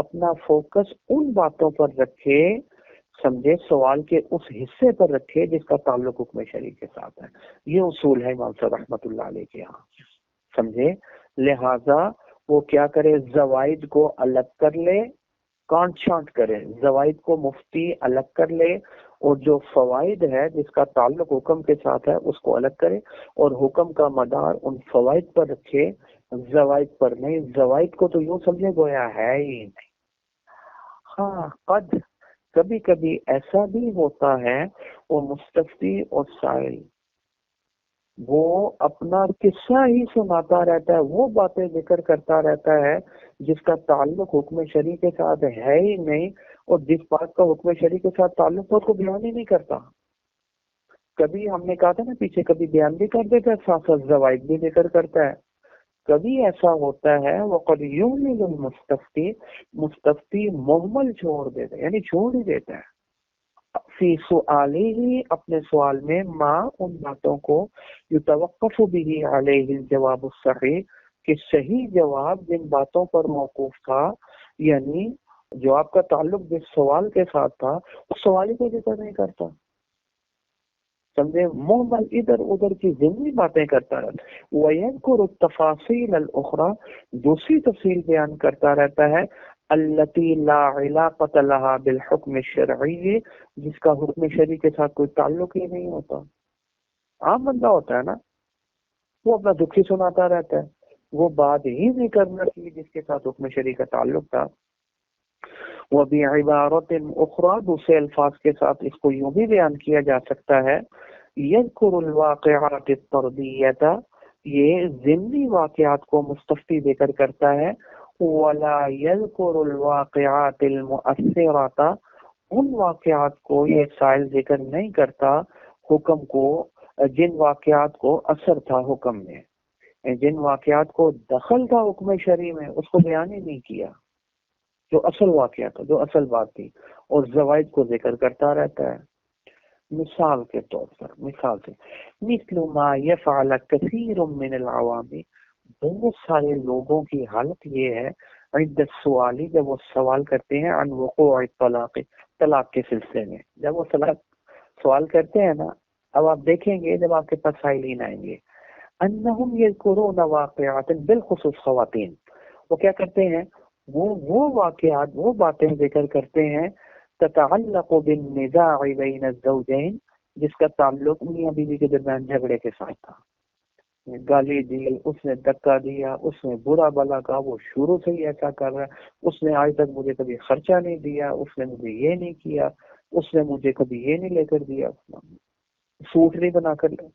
اپنا فوکس ان باتوں پر رکھے، سمجھے، سوال کے اس حصے پر رکھے جس کا تعلق حکم شرعی کے ساتھ ہے. یہ اصول ہے امام صاحب رحمۃ اللہ علیہ کے یہاں، سمجھے. لہذا وہ کیا کرے، زوائد کو الگ کر لے، کانٹ شانٹ کرے، زوائد کو مفتی الگ کر لے، اور جو فوائد ہے جس کا تعلق حکم کے ساتھ ہے اس کو الگ کرے، اور حکم کا مدار ان فوائد پر رکھے، زوائد پر نہیں. زوائد کو تو یوں سمجھے گویا ہے ہی نہیں. ہاں قد کبھی کبھی ایسا بھی ہوتا ہے، وہ مستفتی اور سائل وہ اپنا قصہ ہی سناتا رہتا ہے، وہ باتیں ذکر کرتا رہتا ہے جس کا تعلق حکم شرعی کے ساتھ ہے ہی نہیں، اور جس بات کا حکم شرعی کے ساتھ تعلق ہے اس کو بیان ہی نہیں کرتا. کبھی ہم نے کہا تھا نا پیچھے، کبھی بیان بھی کر دیتا ہے، ساتھ ساتھ زوائد بھی ذکر کرتا ہے. کبھی ایسا ہوتا ہے وقد یعمل المستفتی، مستفتی محمل چھوڑ دیتا ہے، یعنی چھوڑ ہی دیتا ہے فی سؤالہ، اپنے سوال میں، ما ان باتوں کو یتوقف به علیہ الجواب الصحیح، کہ صحیح جواب جن باتوں پر موقوف تھا، یعنی جواب کا تعلق جس سوال کے ساتھ تھا اس سوال ہی کو ذکر نہیں کرتا. سمجھے، محمل ادھر ادھر کی ضمنی باتیں کرتا رہتا. وَيَذْكُرُ التَّفَاصِيلَ الْأُخْرَى، دوسری تفصیل بیان کرتا رہتا ہے، التي لا علاقة لها بالحکم الشرعی، جس کا حکم شرعی کے ساتھ کوئی تعلق ہی نہیں ہوتا. عام بندہ ہوتا ہے نا، وہ اپنا دکھی سناتا رہتا ہے، وہ بات ہی نہیں کرنا چاہیے جس کے ساتھ حکم شرعی کا تعلق تھا. وَبِعِبَارَةٍ أُخْرَى، دوسرے الفاظ کے ساتھ اس کو یوں بھی بیان کیا جا سکتا ہے، یذکر الواقعات الطردیہ، یہ ضمنی واقعات کو مستفتی ذکر کرتا ہے، ولا یذکر الواقعات المؤثرات، ان واقعات کو یہ سائل ذکر نہیں کرتا حکم کو، جن واقعات کو اثر تھا حکم میں، جن واقعات کو دخل تھا حکم شرعی میں اس کو بیان ہی نہیں کیا، جو اصل واقعہ تھا، جو اصل بات تھی، اور زوائد کو ذکر کرتا رہتا ہے. مثال کے طور پر، مثال سے، مثل ما يفعل كثير من العوام، بہت سارے لوگوں کی حالت یہ ہے عدت سوالی، جب وہ سوال کرتے ہیں عن وقوع الطلاق، طلاق کے سلسلے میں، جب وہ سوال کرتے ہیں نا، اب آپ دیکھیں گے جب آپ کے پاس سائلین آئیں گے، انہم یذکرون واقعات، بالخصوص خواتین، وہ کیا کرتے ہیں، وہ واقعات، وہ باتیں ذکر کرتے ہیں تتعلق بالنزاع بین الزوجین، جس کا تعلق میاں بیوی کے درمیان جھگڑے کے ساتھ تھا، گالی دی، اس نے دھکا دیا، اس نے برا بلا کہا، وہ شروع سے ہی ایسا کر رہا ہے، اس نے آج تک مجھے کبھی خرچہ نہیں دیا، اس نے مجھے یہ نہیں کیا، اس نے مجھے کبھی یہ نہیں لے کر دیا، سوٹ نہیں بنا کر لیا،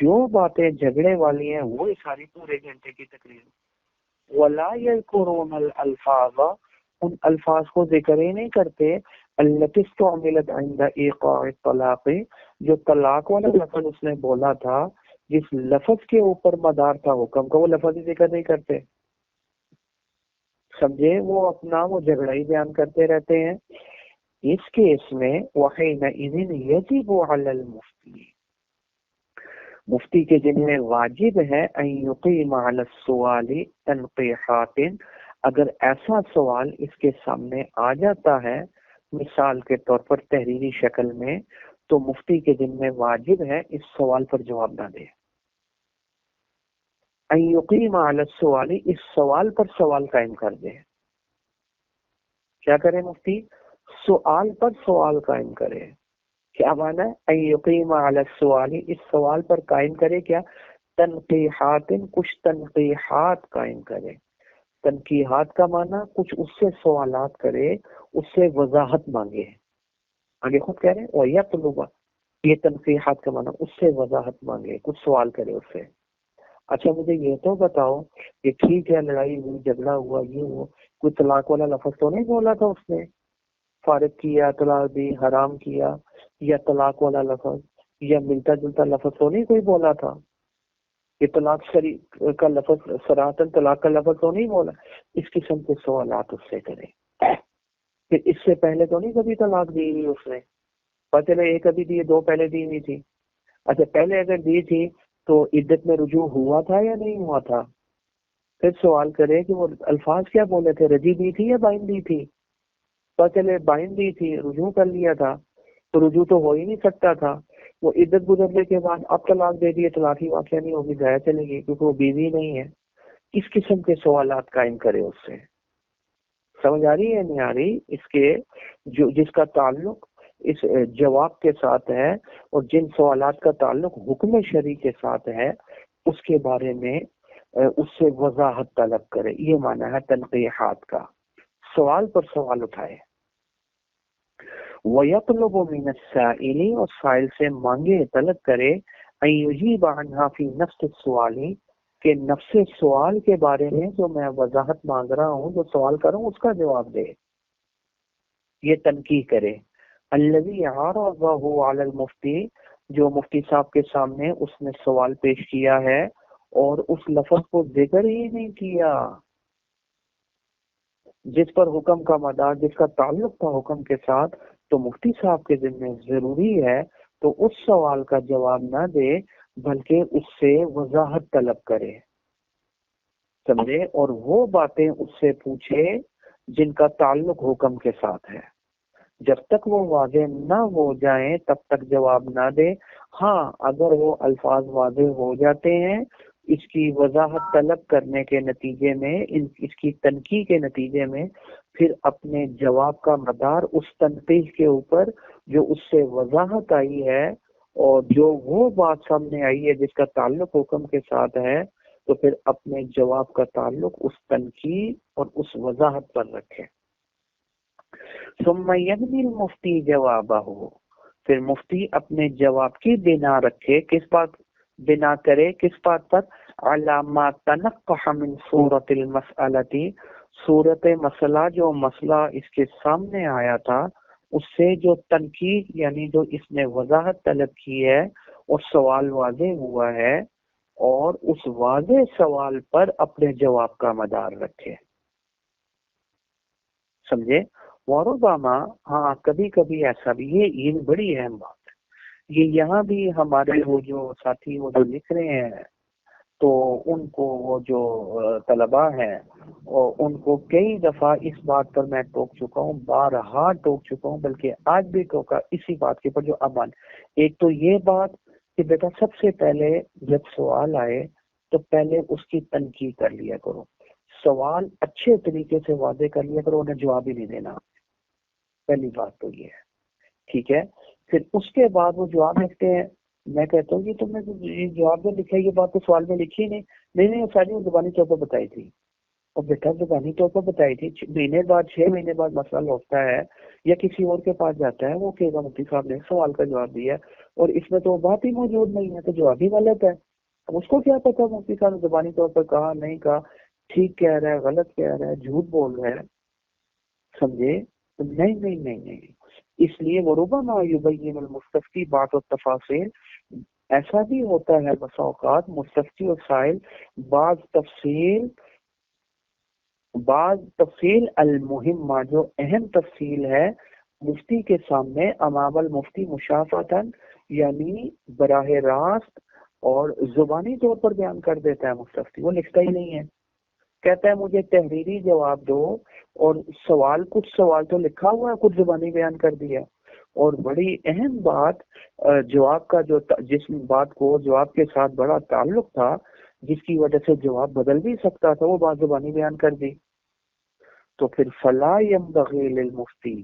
جو باتیں جھگڑے والی ہیں وہی ساری پورے گھنٹے کی تقریر، ولا یذکرون الالفاظ، ان الفاظ کو ذکر ہی نہیں کرتے، التی استعملت عند ایقاع الطلاق، جو طلاق والا لفظ اس نے بولا تھا، جس لفظ کے اوپر مدار تھا حکم کا، وہ لفظ ہی ذکر نہیں کرتے، سمجھے، وہ اپنا وہ جھگڑا ہی بیان کرتے رہتے ہیں۔ اس کیس میں وحینئذ یجب علی المفتی، مفتی کے ذمہ واجب ہے ان یقیم علی السؤال تنقیحات، اگر ایسا سوال اس کے سامنے آ جاتا ہے مثال کے طور پر تحریری شکل میں، تو مفتی کے ذمہ واجب ہے اس سوال پر جواب نہ دے، ان یقیم علی السؤال، اس سوال پر سوال قائم کر دے، کیا کرے مفتی، سوال پر سوال قائم کرے، کیا معنی ہے، ان یقیم علی السؤال، اس سوال پر قائم کرے، کیا، تنقیحات، کچھ تنقیحات قائم کرے، تنقیحات کا معنی کچھ اس سے سوالات کرے، اس سے وضاحت مانگے، آگے خود کہہ رہے ہیں وَيَطْلُبَ، یہ تنقیحات کا معنی اس سے وضاحت مانگے، کچھ سوال کرے اس سے، اچھا مجھے یہ تو بتاؤ کہ ٹھیک ہے لڑائی ہوئی، جھگڑا ہوا، یہ ہوا، کوئی طلاق والا لفظ تو نہیں بولا تھا اس نے، فارغ کیا، طلاق دی، حرام کیا، یا طلاق والا لفظ یا ملتا جلتا لفظ تو نہیں کوئی بولا تھا، یہ طلاق کا لفظ، صراحتاً طلاق کا لفظ تو نہیں بولا، اس قسم کے سوالات اس سے کریں، پھر اس سے پہلے تو نہیں کبھی طلاق دی ہوئی اس نے، پتہ چلے ایک ابھی دی، دو پہلے دی ہوئی تھی، اچھا پہلے اگر دی تھی تو عدت میں رجوع ہوا تھا یا نہیں ہوا تھا، پھر سوال کرے کہ وہ الفاظ کیا بولے تھے، رجی دی تھی یا بائن دی تھی، پتہ چلے بائن دی تھی، رجوع کر لیا تھا، تو رجوع تو ہو ہی نہیں سکتا تھا، وہ عدت گزرنے کے بعد اب طلاق دے دیے، طلاق ہی واقعہ نہیں ہوگی، ضائع چلے گی کیونکہ وہ بیوی نہیں ہے، اس قسم کے سوالات قائم کرے اس سے، سمجھ آ رہی ہے نہیں آ رہی، اس کے جو جس کا تعلق اس جواب کے ساتھ ہے، اور جن سوالات کا تعلق حکم شرعی کے ساتھ ہے، اس کے بارے میں اس سے وضاحت طلب کرے، یہ معنی ہے تنقیحات کا، سوال پر سوال اٹھائے، وَيَطْلُبُ مِنَ السَّائِلِ، اور سائل سے مانگے، طلب کرے، أَن يُجِيبَ عَنْهَا فِي نَفْسِ السُّؤَالِ، کہ نفس سوال کے بارے میں جو میں وضاحت مانگ رہا ہوں، جو سوال کروں اس کا جواب دے، یہ تنقیح کرے، الذي عرضه على المفتی، جو مفتی صاحب کے سامنے اس نے سوال پیش کیا ہے اور اس لفظ کو ذکر ہی نہیں کیا جس پر حکم کا مدار، جس کا تعلق تھا حکم کے ساتھ، تو مفتی صاحب کے ذمہ ضروری ہے تو اس سوال کا جواب نہ دے بلکہ اس سے وضاحت طلب کرے، سمجھے، اور وہ باتیں اس سے پوچھے جن کا تعلق حکم کے ساتھ ہے، جب تک وہ واضح نہ ہو جائیں تب تک جواب نہ دے، ہاں اگر وہ الفاظ واضح ہو جاتے ہیں، اس کی وضاحت طلب کرنے کے نتیجے میں، اس کی تنقیح کے نتیجے میں، پھر اپنے جواب کا مدار اس تنقیح کے اوپر جو اس سے وضاحت آئی ہے، اور جو وہ بات سامنے آئی ہے جس کا تعلق حکم کے ساتھ ہے، تو پھر اپنے جواب کا تعلق اس تنقیح اور اس وضاحت پر رکھے، ثم یبنی المفتی جوابہ، پھر مفتی اپنے جواب کی بنا رکھے، کس بات بنا کرے، کس بات پر، علامات تنقح من صورت المسئلتی، صورت مسئلہ، جو مسئلہ اس کے سامنے آیا تھا اس سے جو تنقیح، یعنی جو اس نے وضاحت طلب کی ہے اور سوال واضح ہوا ہے، اور اس واضح سوال پر اپنے جواب کا مدار رکھے، سمجھے، وربما، ہاں کبھی کبھی ایسا بھی، یہ بڑی اہم بات ہے، یہ یہاں بھی ہمارے وہ جو ساتھی وہ جو لکھ رہے ہیں تو ان کو وہ جو طلباء ہیں اور ان کو کئی دفعہ اس بات پر میں ٹوک چکا ہوں، بارہا ٹوک چکا ہوں، بلکہ آج بھی ٹوکا اسی بات کے اوپر جو امن. ایک تو یہ بات کہ بیٹا سب سے پہلے جب سوال آئے تو پہلے اس کی تنقید کر لیا کرو، سوال اچھے طریقے سے واضح کر لیا کرو، انہیں جواب ہی نہیں دینا. پہلی بات تو یہ ہے، ٹھیک ہے. پھر اس کے بعد وہ جواب لکھتے ہیں، میں کہتا ہوں کہ تم نے یہ جواب میں لکھا ہے، یہ بات تو سوال میں لکھی نہیں ساری وہ زبانی طور پر بتائی تھی. اور بیٹا زبانی طور پر بتائی تھی، 6 مہینے بعد مسئلہ لوٹتا ہے یا کسی اور کے پاس جاتا ہے، وہ کہے گا مفتی صاحب نے سوال کا جواب دیا اور اس میں تو وہ بات ہی موجود نہیں ہے، تو جواب ہی غلط ہے. اب اس کو کیا پتا مفتی صاحب نے زبانی طور پر کہا نہیں کہا، ٹھیک کہہ رہا ہے، غلط کہہ رہا ہے، جھوٹ بول رہا ہے، سمجھے؟ نہیں. اس لیے وربما یبین المستفتی بات و تفاصیل، ایسا بھی ہوتا ہے بسا اوقات مستفتی اور سائل بعض تفصیل المہمہ، جو اہم تفصیل ہے مفتی کے سامنے امام المفتی مشافاتن، یعنی براہ راست اور زبانی طور پر بیان کر دیتا ہے مستفتی. وہ لکھتا ہی نہیں ہے، کہتا ہے مجھے تحریری جواب دو، اور کچھ سوال تو لکھا ہوا ہے، کچھ زبانی بیان کر دیا. اور بڑی اہم بات، جواب کا جس بات کو جواب کے ساتھ بڑا تعلق تھا، جس کی وجہ سے جواب بدل بھی سکتا تھا، وہ بات زبانی بیان کر دی. تو پھر فلا ينبغي للمفتی،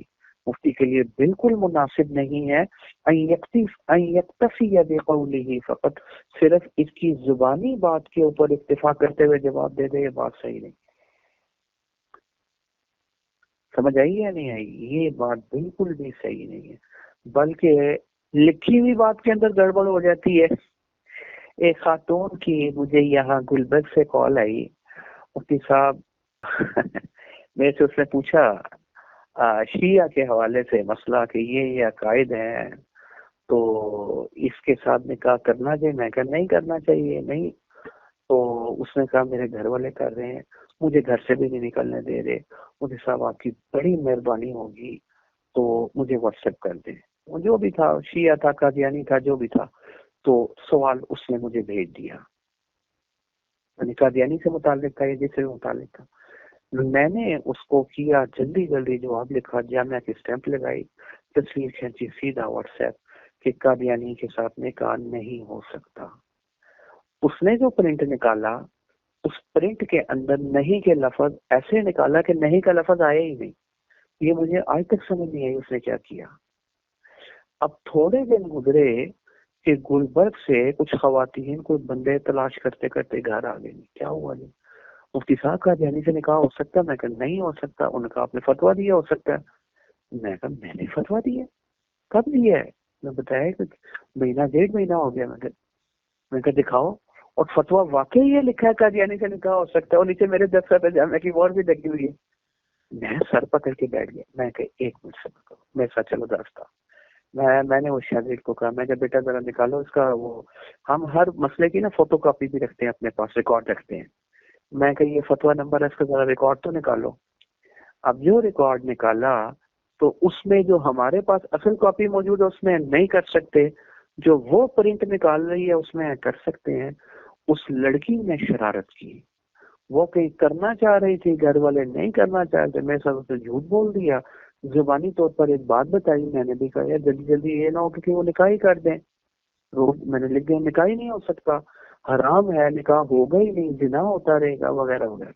مفتی کے لیے بالکل مناسب نہیں ہے ان یکتفی بقوله فقط، صرف اس کی زبانی بات کے اوپر اکتفا کرتے ہوئے جواب دے دے. یہ بات صحیح نہیں. سمجھ آئی یا نہیں آئی؟ یہ بات بالکل بھی صحیح نہیں ہے، بلکہ لکھی ہوئی بات کے اندر گڑبڑ ہو جاتی ہے. ایک خاتون کی مجھے یہاں گلبرگ سے کال آئی، مفتی صاحب میرے سے اس نے پوچھا شیعہ کے حوالے سے مسئلہ کہ یہ عقائد ہیں تو اس کے ساتھ نکاح کرنا چاہیے. میں کہا نہیں کرنا چاہیے، نہیں. تو اس نے کہا میرے گھر والے کر رہے ہیں، مجھے گھر سے بھی نہیں نکلنے دے رہے. مجھے صاحب آپ کی بڑی مہربانی ہوگی تو مجھے واٹس ایپ کر دیں. جو بھی تھا، شیعہ تھا، قادیانی تھا، جو بھی تھا. تو سوال اس نے مجھے بھیج دیا، قادیانی سے متعلق تھا یا جس سے متعلق تھا. میں نے اس کو کیا، جلدی جواب لکھا، جامعہ کی اسٹیمپ لگائی، تصویر کھینچی، سیدھا واٹس ایپ کہ قادیانی کے ساتھ نکاح نہیں ہو سکتا. اس نے جو پرنٹ نکالا، اس پرنٹ کے اندر نہیں کے لفظ ایسے نکالا کہ نہیں کا لفظ آیا ہی نہیں. یہ مجھے آج تک سمجھ نہیں آئی اس نے کیا کیا. اب تھوڑے دن گزرے کہ گلبرگ سے کچھ خواتین کو بندے تلاش کرتے کرتے گھر آ گئی. کیا ہوا جی؟ مفتی صاحب کا جانی سے نکاح ہو سکتا ہے؟ میں کہا نہیں ہو سکتا. انہوں نے کہا آپ نے فتویٰ دیا ہو سکتا ہے. میں کہا میں نے فتویٰ دیا؟ کب دیا ہے؟ میں بتایا کہ 1.5 مہینہ ہو گیا. میں کہا دکھاؤ. اور فتویٰ واقعی یہ لکھا ہے قادیانی سے نکاح ہو سکتا ہے، اور نیچے میرے دفتر پہ جامعہ کی وار بھی لگی ہوئی ہے. میں سر پکڑ کے بیٹھ گیا. میں کہ ایک منٹ سے کرو، میرے ساتھ چلو دراستہ. میں نے وہ شاگرد کو کہا، میں کہ بیٹا ذرا نکالو اس کا وہ، ہم ہر مسئلے کی نا فوٹو کاپی بھی رکھتے ہیں اپنے پاس، ریکارڈ رکھتے ہیں. میں کہ یہ فتویٰ نمبر ہے، اس کا ذرا ریکارڈ تو نکالو. اب جو ریکارڈ نکالا تو اس میں جو ہمارے پاس اصل کاپی موجود ہے اس میں نہیں کر سکتے، جو وہ پرنٹ نکال رہی ہے اس میں کر سکتے ہیں. اس لڑکی نے شرارت کی، وہ کہیں کرنا چاہ رہی تھی، گھر والے نہیں کرنا چاہتے. میں سب سے جھوٹ بول دیا، زبانی طور پر ایک بات بتائی. میں نے بھی کہا یار جلدی یہ نہ ہو کہ وہ نکاح ہی کر دیں. روز میں نے لکھ دیا نکاح ہی نہیں ہو سکتا، حرام ہے، نکاح ہوگا ہی نہیں، زنا ہوتا رہے گا وغیرہ وغیرہ.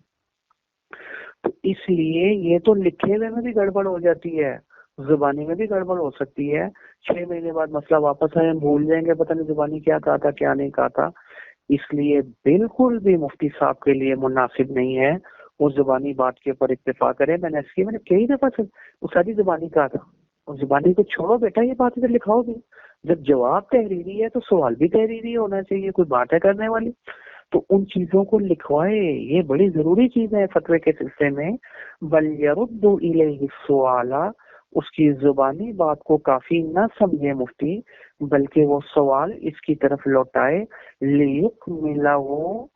تو اس لیے یہ تو لکھے ہوئے میں بھی گڑبڑ ہو جاتی ہے، زبانی میں بھی گڑبڑ ہو سکتی ہے. 6 مہینے بعد مسئلہ واپس آئے، ہم بھول جائیں گے پتہ نہیں زبانی کیا کہا تھا کیا نہیں کہا تھا. اس لیے بالکل بھی مفتی صاحب کے لیے مناسب نہیں ہے وہ زبانی بات کے اوپر اکتفا کرے. میں نے کئی دفعہ سے وہ ساری زبانی کہا تھا، اور زبانی کو چھوڑو بیٹا، یہ بات ادھر لکھاؤ بھی. جب جواب تحریری ہے تو سوال بھی تحریری ہونا چاہیے، کوئی بات ہے کرنے والی. تو ان چیزوں کو لکھوائے، یہ بڑی ضروری چیز ہے فتوے کے سلسلے میں. وَلْيَرُدُّ إِلَيْهِ السُّؤَالَ، اس کی زبانی بات کو کافی نہ سمجھے مفتی، بلکہ وہ سوال اس کی طرف لوٹائے، لِيُكْمِلَهُ،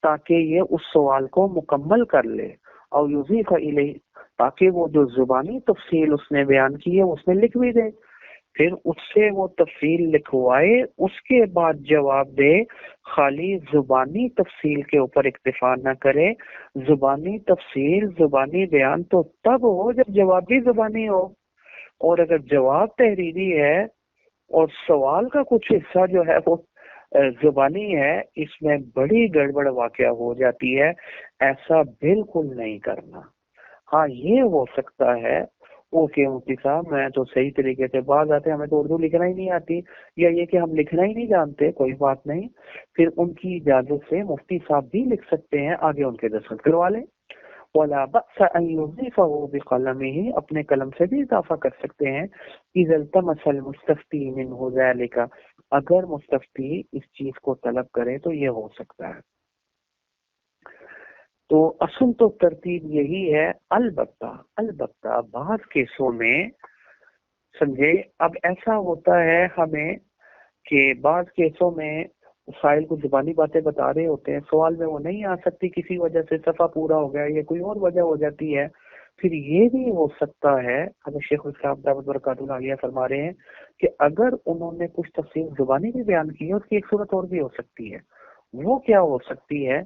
تاکہ یہ اس سوال کو مکمل کر لے، اور یضیف الیہ، تاکہ وہ جو زبانی تفصیل اس نے بیان کی ہے اس میں لکھ بھی دے. پھر اس سے وہ تفصیل لکھوائے، اس کے بعد جواب دے، خالی زبانی تفصیل کے اوپر اکتفا نہ کرے۔ زبانی تفصیل، زبانی بیان تو تب ہو جب جواب بھی زبانی ہو، اور اگر جواب تحریری ہے اور سوال کا کچھ حصہ جو ہے وہ زبانی ہے، اس میں بڑی گڑبڑ واقع ہو جاتی ہے۔ ایسا بالکل نہیں کرنا۔ ہاں یہ ہو سکتا ہے اوکے مفتی صاحب میں تو صحیح طریقے سے، بعض آتے ہیں ہمیں تو اردو لکھنا ہی نہیں آتی، یا یہ کہ ہم لکھنا ہی نہیں جانتے، کوئی بات نہیں، پھر ان کی اجازت سے مفتی صاحب بھی لکھ سکتے ہیں، آگے ان کے دستخط کروا لیں۔ وَلَا بَأْسَ أَن يُضِيفَهُ بِقَلَمِهِ، اپنے قلم سے بھی اضافہ کر سکتے ہیں۔ إِذَا الْتَمَسَ الْمُسْتَفْتِي مِنْهُ ذَلِكَ، اگر مستفتی اس چیز کو طلب کرے تو یہ ہو سکتا ہے۔ تو اصل تو ترتیب یہی ہے، البتہ بعض کیسوں میں سمجھے، اب ایسا ہوتا ہے ہمیں کہ بعض کیسوں میں سائل کو زبانی باتیں بتا رہے ہوتے ہیں، سوال میں وہ نہیں آ سکتی کسی وجہ سے، صفحہ پورا ہو گیا یا کوئی اور وجہ ہو جاتی ہے، پھر یہ بھی ہو سکتا ہے، حضرت شیخ الاسلام دعوت برکاتہ العالیہ فرما رہے ہیں کہ اگر انہوں نے کچھ تفصیل زبانی بھی بیان کی ہے، اس کی ایک صورت اور بھی ہو سکتی ہے۔ وہ کیا ہو سکتی ہے؟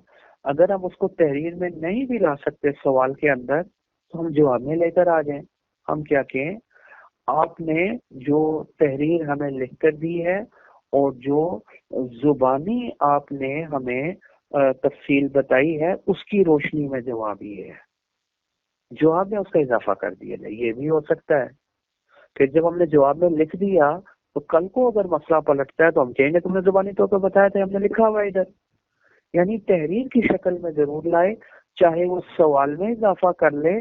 اگر ہم اس کو تحریر میں نہیں بھی لا سکتے سوال کے اندر، تو ہم جواب میں لے کر آ جائیں۔ ہم کیا کہیں، آپ نے جو تحریر ہمیں لکھ کر دی ہے اور جو زبانی آپ نے ہمیں تفصیل بتائی ہے، اس کی روشنی میں جواب یہ ہے، جواب میں اس کا اضافہ کر دیا جائے، یہ بھی ہو سکتا ہے۔ پھر جب ہم نے جواب میں لکھ دیا تو کل کو اگر مسئلہ پلٹتا ہے تو ہم کہیں گے تم نے زبانی طور پہ بتایا تھا، ہم نے لکھا ہوا ادھر۔ یعنی تحریر کی شکل میں ضرور لائے، چاہے وہ سوال میں اضافہ کر لے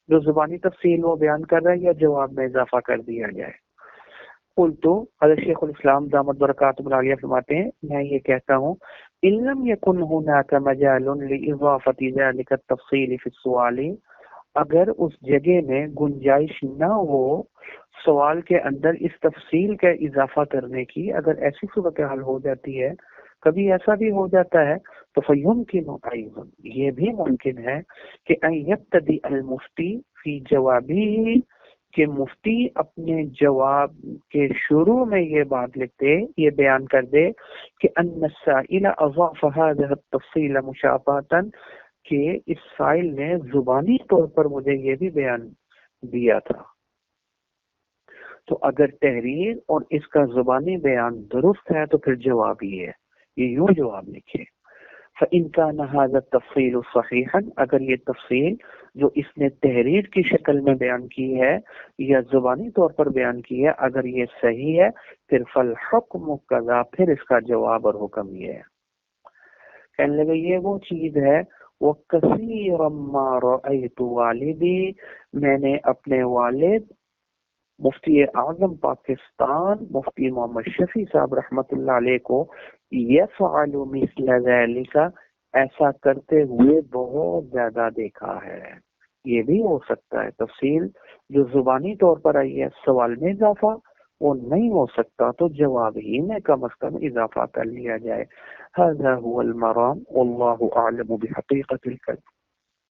جو زبانی تفصیل وہ بیان کر رہا ہے، یا جواب میں اضافہ کر دیا جائے۔ قلتو، حضرت شیخ الاسلام دامت برکاتہ العالیہ فرماتے ہیں، میں یہ کہتا ہوں، ان لم یکن هناک مجال لاضافۃ ذلک التفصیل فی السؤال، اگر اس جگہ میں گنجائش نہ ہو سوال کے اندر اس تفصیل کا اضافہ کرنے کی، اگر ایسی صورتحال ہو جاتی ہے، کبھی ایسا بھی ہو جاتا ہے، تو فیمکن ایضا، یہ بھی ممکن ہے کہ ان یبتدی المفتی فی جوابی، کہ مفتی اپنے جواب کے شروع میں یہ بات لکھ دے، یہ بیان کر دے کہ ان السائل اضاف هذه التفصیل مشابہتا، کہ اس سائل نے زبانی طور پر مجھے یہ بھی بیان دیا تھا۔ تو اگر تحریر اور اس کا زبانی بیان درست ہے تو پھر جواب یہ ہے، یہ یوں جواب لکھے۔ فإن كان هذا التفصيل صحيحا، اگر یہ تفصیل جو اس نے تحریر کی شکل میں بیان کی ہے یا زبانی طور پر بیان کی ہے، اگر یہ صحیح ہے، پھر فالحکم کذا، پھر اس کا جواب اور حکم یہ ہے۔ کہنے لگے یہ وہ چیز ہے، وَكَثِيرًا مَا رَأَيْتُ والدی، میں نے اپنے والد مفتی اعظم پاکستان مفتی محمد شفیع صاحب رحمۃ اللہ علیہ کو یفعل مثل ذلك، ایسا کرتے ہوئے بہت زیادہ دیکھا ہے۔ یہ بھی ہو سکتا ہے تفصیل جو زبانی طور پر آئی ہے، سوال میں اضافہ وہ نہیں ہو سکتا تو جواب ہی میں کم از کم اضافہ کر لیا جائے۔ هذا هو المرام والله اعلم بحقیقت الکلم۔